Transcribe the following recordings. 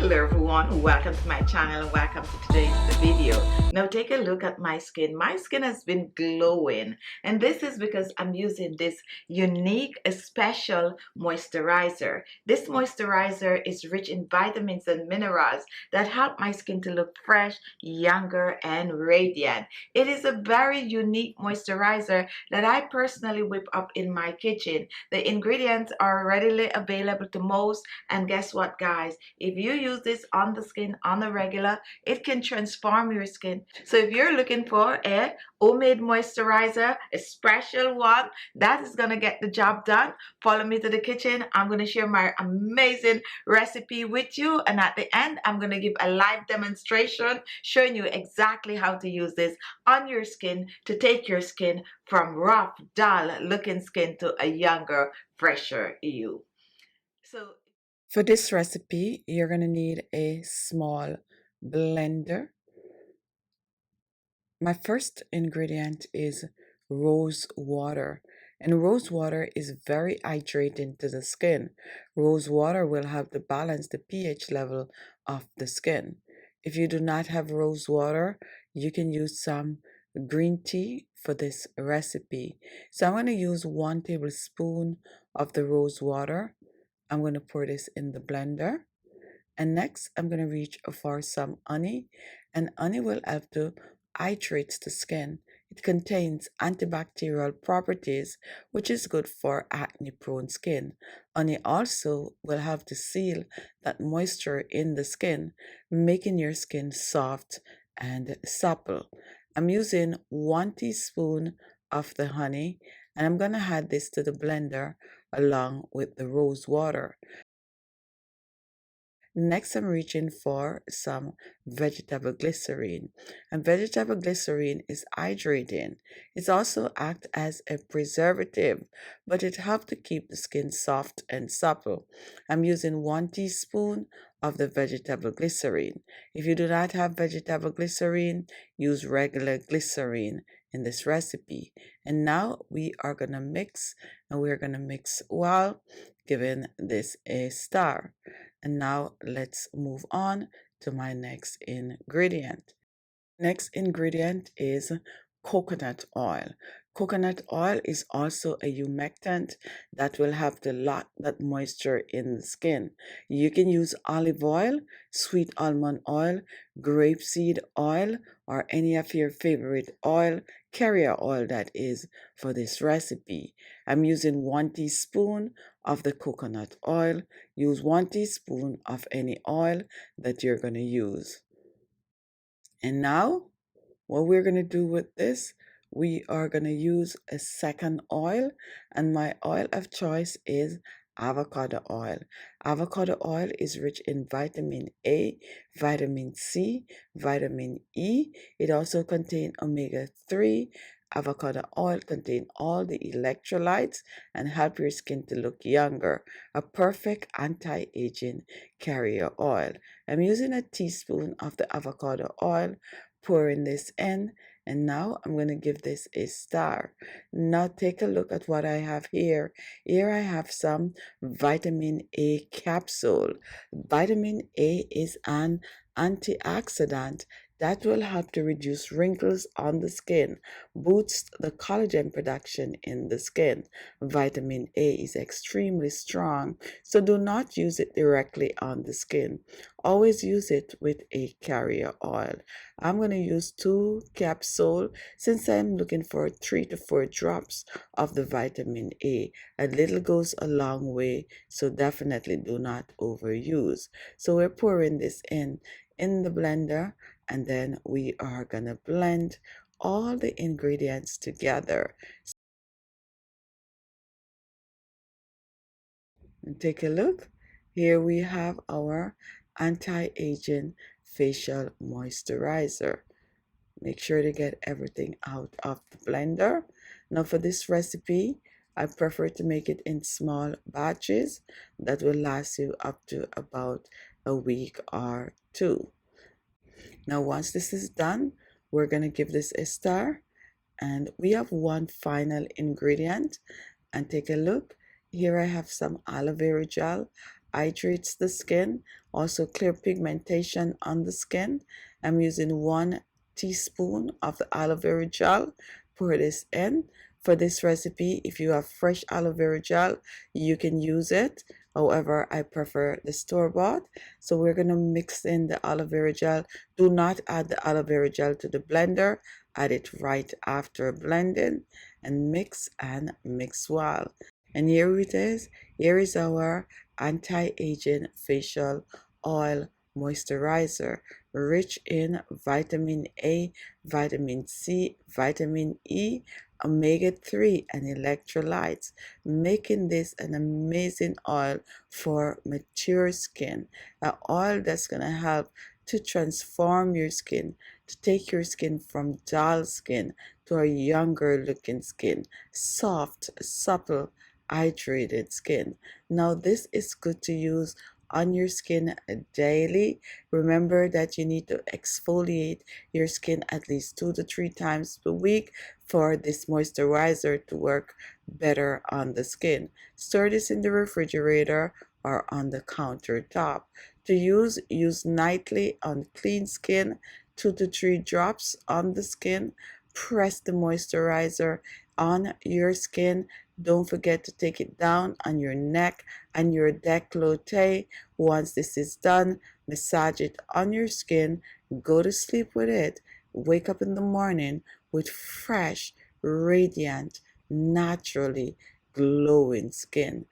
Hello everyone, welcome to my channel and welcome to today's video. Now take a look at my skin. My skin has been glowing, and this is because I'm using this unique special moisturizer. This moisturizer is rich in vitamins and minerals that help my skin to look fresh, younger and radiant. It is a very unique moisturizer that I personally whip up in my kitchen. The ingredients are readily available to most, and guess what guys, if you use this on the skin on a regular, it can transform your skin. So if you're looking for a homemade moisturizer, a special one that is gonna get the job done, follow me to the kitchen. I'm gonna share my amazing recipe with you, and at the end I'm gonna give a live demonstration showing you exactly how to use this on your skin to take your skin from rough, dull looking skin to a younger, fresher you. So for this recipe, you're going to need a small blender. My first ingredient is rose water. And rose water is very hydrating to the skin. Rose water will help to balance the pH level of the skin. If you do not have rose water, you can use some green tea for this recipe. So I'm going to use 1 tablespoon of the rose water. I'm going to pour this in the blender. And next, I'm going to reach for some honey. And honey will help to hydrate the skin. It contains antibacterial properties, which is good for acne-prone skin. Honey also will help to seal that moisture in the skin, making your skin soft and supple. I'm using 1 teaspoon of the honey, and I'm going to add this to the blender along with the rose water. Next, I'm reaching for some vegetable glycerine. And vegetable glycerine is hydrating. It also acts as a preservative, but it helps to keep the skin soft and supple. I'm using 1 teaspoon of the vegetable glycerine. If you do not have vegetable glycerine, use regular glycerine in this recipe. And now we are going to mix, and we're going to mix well, giving this a star. And now let's move on to my next ingredient. Next ingredient is coconut oil. Coconut oil is also a humectant that will help to lock that moisture in the skin. You can use olive oil, sweet almond oil, grapeseed oil, or any of your favorite oil, carrier oil that is, for this recipe. I'm using 1 teaspoon of the coconut oil. Use 1 teaspoon of any oil that you're going to use. And now, what we're going to do with this, we are going to use a second oil, and my oil of choice is avocado oil. Avocado oil is rich in vitamin A, vitamin C, vitamin E. It also contains omega-3. Avocado oil contains all the electrolytes and help your skin to look younger. A perfect anti-aging carrier oil. I'm using a teaspoon of the avocado oil, pouring this in, and now I'm going to give this a star. Now take a look at what I have here. Here I have some vitamin A capsule. Vitamin A is an antioxidant that will help to reduce wrinkles on the skin, boost the collagen production in the skin. Vitamin A is extremely strong, so do not use it directly on the skin. Always use it with a carrier oil. I'm going to use 2 capsules since I'm looking for 3 to 4 drops of the vitamin A. A little goes a long way, so definitely do not overuse. So we're pouring this in the blender, and then we are going to blend all the ingredients together. And take a look. Here we have our anti-aging facial moisturizer. Make sure to get everything out of the blender. Now for this recipe, I prefer to make it in small batches that will last you up to about a week or 2. Now once this is done, we're going to give this a star, and we have one final ingredient. And take a look. Here I have some aloe vera gel. hydrates the skin, also clear pigmentation on the skin. I'm using 1 teaspoon of the aloe vera gel. Pour this in. For this recipe, if you have fresh aloe vera gel, you can use it. However, I prefer the store-bought. So we're going to mix in the aloe vera gel. Do not add the aloe vera gel to the blender. Add it right after blending and mix well. And here it is. Here is our anti-aging facial oil moisturizer, rich in vitamin A, vitamin C, vitamin E, omega-3, and electrolytes, making this an amazing oil for mature skin. An oil that's going to help to transform your skin, to take your skin from dull skin to a younger looking skin, soft, supple, hydrated skin. Now this is good to use on your skin daily. Remember that you need to exfoliate your skin at least 2 to 3 times per week for this moisturizer to work better on the skin. Store this in the refrigerator or on the countertop. To use nightly on clean skin, 2 to 3 drops on the skin. Press the moisturizer on your skin. Don't forget to take it down on your neck and your décolleté. Once this is done, massage it on your skin. Go to sleep with it. Wake up in the morning with fresh, radiant, naturally glowing skin.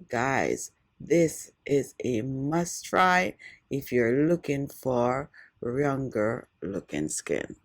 Guys, this is a must try if you're looking for younger looking skin.